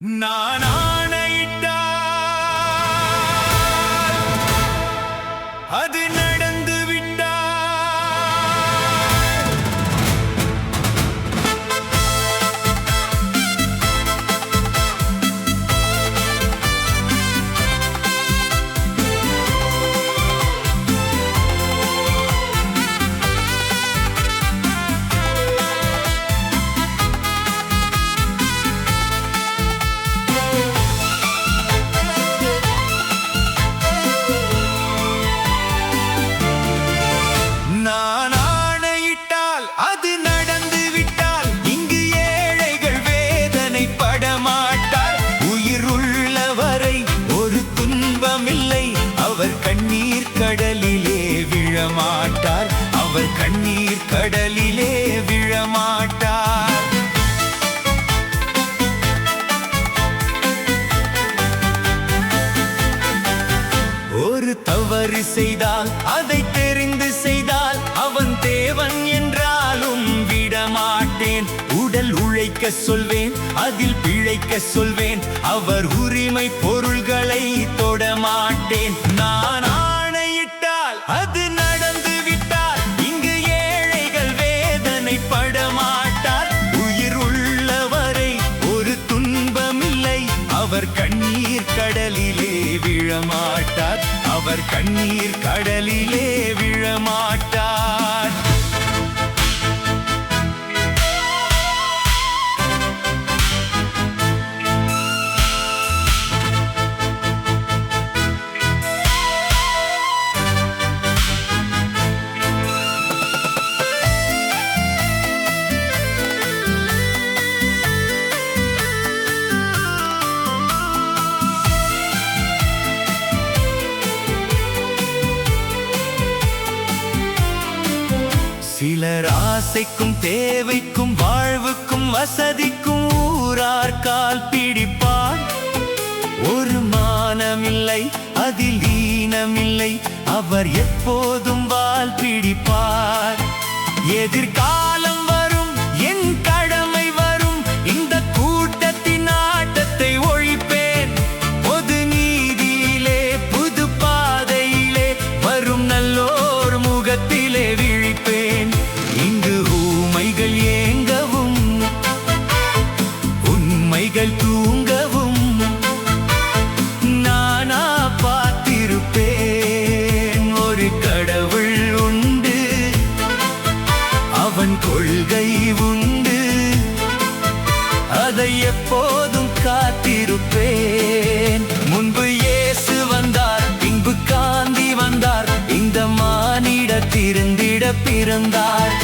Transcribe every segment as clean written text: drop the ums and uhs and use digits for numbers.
நான் ஆணையிட்டால் அது நடந்து விட்டால் நான் ஆணையிட்டால் அது நடந்து விட்டால் இங்கு ஏழைகள் வேதனை படமாட்டார். உயிருள்ளவரை ஒரு துன்பமில்லை, அவர் கண்ணீர் கடலிலே விழமாட்டார். அவர் கண்ணீர் கடலிலே விழமாட்டார். ஒரு தவறு செய்தால் அதை தெரிந்து செய்தால் அவன் தேவன் என்றாலும் விடமாட்டேன். உடல் உழைக்க சொல்வேன், அதில் பிழைக்க சொல்வேன். அவர் உரிமை பொருள்களை தொடமாட்டேன். நான் ஆணையிட்டால் அது நடந்து விட்டால் இங்கு ஏழைகள் வேதனை படமாட்டார். உயிர் உள்ளவரை ஒரு துன்பமில்லை, அவர் கண்ணீர் கடலிலே விழமாட்டார். அவர் கண்ணீர் கடலிலே விழமாட்டார். சிலர் ஆசைக்கும் தேவைக்கும் வாழ்வுக்கும் வசதிக்கும் ஊரார் கால் பிடிப்பார். ஒரு மானமில்லை, அதில் ஈனமில்லை, அவர் எப்போதும் வால் பிடிப்பார். எதிர்காலம் வரும், என் கடமை வரும், இந்த கூட்டத்தின் ஆட்டத்தை ஒழிப்பேன். பொது நீதியிலே புது பாதையிலே வரும் நல்லோர் முகத்திலே விழிப்பேன். இங்கு ஊமைகள் ஏங்கவும் உண்மைகள் தூங்கவும் நானா பார்த்திருப்பேன். ஒரு கடவுள் உண்டு, அவன் கொள்கை உண்டு, அதை எப்போதும் காத்திருப்பேன். முன்பு இயேசு வந்தார், பின்பு காந்தி வந்தார், இந்த மானிட திருந்திட பிறந்தார்.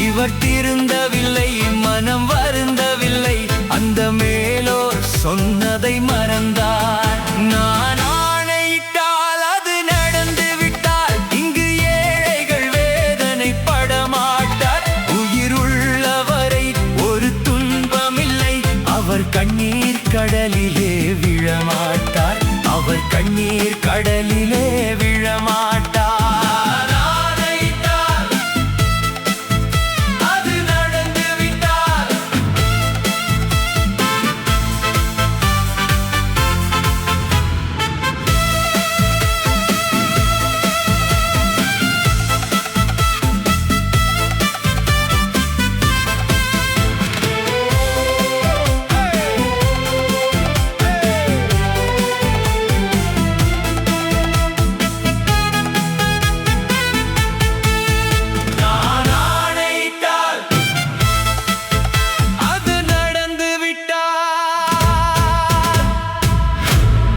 இவர் திருந்தவில்லை, மனம் வருந்தவில்லை, அந்த மேலோர் சொன்னதை மறந்தார். நான் ஆணையிட்டால் அது நடந்து விட்டால் இங்கு ஏழைகள் வேதனை படமாட்டார். உயிருள்ளவரை ஒரு துன்பமில்லை, அவர் கண்ணீர் கடலிலே விழமாட்டார். அவர் கண்ணீர் கடலிலே விழமாட்டார்.